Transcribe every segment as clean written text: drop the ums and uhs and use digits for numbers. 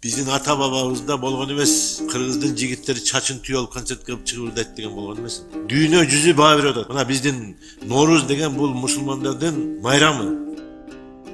Биздин ата бабабызда болгон эмес, кыргыздын жигиттери чачын түйө алып концерт кылып чыгып деген болгон эмес. Дүйнө жүзү баа берип атат. Мына биздин Норуз деген бул мусулмандардын майрамы.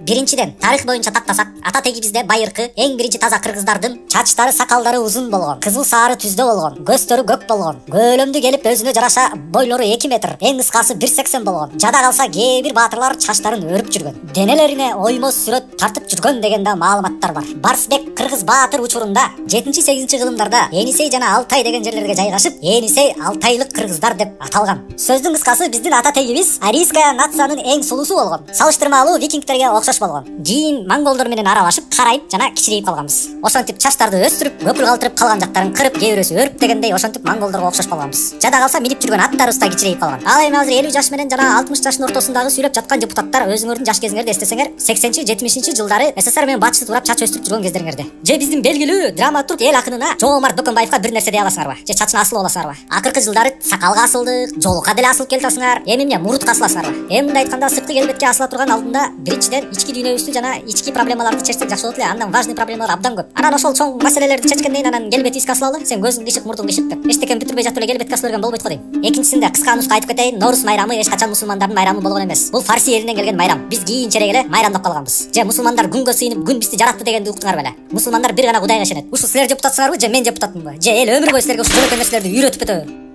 Биринчиден, тарых боюнча тактасак, ата тегибизде байыркы, эң биринчи таза кыргыздардын чачтары, сакалдары узун болгон, кызыл сары түздө болгон, көздөрү көк болгон, көөлөмдү келип өзүнө жараша бойлору 2 метр, эң кыскасы 1,80 болгон. Жада калса кээ бир баатырлар чачтарын өрүп жүргөн, денелерине оймоз сүрөт тартып жүргөн деген да маалыматтар бар. Барсбек кыргыз баатыр учурунда 7-8 кылымдарда Енисей жана Алтай деген жерлерге жайгашып, Енисей алтайлык кыргыздар деп аталган. Сөздүн кыскасы биздин ата тегибиз арийская нациянын эң сулусу болгон. Салыштырмалуу викингтерге болгон. Кийин монголдор менен аралашып, карайып жана кичирейип калганбыз. Ошентип чачтарды өстүрүп, көпүр калтырып калган жактарын кырып, кээ бирөөсү өрүп дегендей ошентип монголдорго окшош калганбыз. Жада калса минип жүргөн аттарыбыз да кичирейип калган. Ал эми азыр 50 жаш менен жана 60 жаштын ортосундагы сүйлөп жаткан депутаттар өзүңөрдүн жаш кезиңерди эстесеңер, 80-70 жылдары СССР менен батышты турап чач өстүрүп жүргөн кездериңерде. Же биздин белгилүү драматург эл акынына Жоомарт Бөкөнбаевка бир нерсе дей аласыңарбы? Же чачына асылып аласыңарбы? Акыркы жылдары сакалга асылдык, жолука деле асылып келатасыңар. Эми эмне мурутка асыласыңарбы? Эми мындай айтканда сырткы келбетке асыла турган алдында биринчиден ички дүйнөбүздү жана ички проблемаларды чечсек жакшы болот эле. Андан важный проблемалар абдан көп. Анан ошол чоң маселелерди чечкенден анан келбетибизге асылалы. Сен көзүң кышык, мурдуң кышык деп. Эчтекен бүтүрбөй жатып эле келбетке асыла берген болбойт го дейм. Экинчисинде кыска нуска айтып кетейин. Норус майрамы эч качан мусулмандардын майрамы болгон эмес. Бул Фарси элинен келген майрам. Биз кийинчерээк эле майрамдап калганбыз. Же мусулмандар күнгө сыйынып, күн бизди жаратты дегенди уктуңар беле? Мусулмандар бир гана Кудайга ишенет. Ушу силер депутатсыңарбы же мен депутатмынбы? Же эл өмүр бою силерге ушул жөнөкөй нерселерди үйрөтүп өтөбү?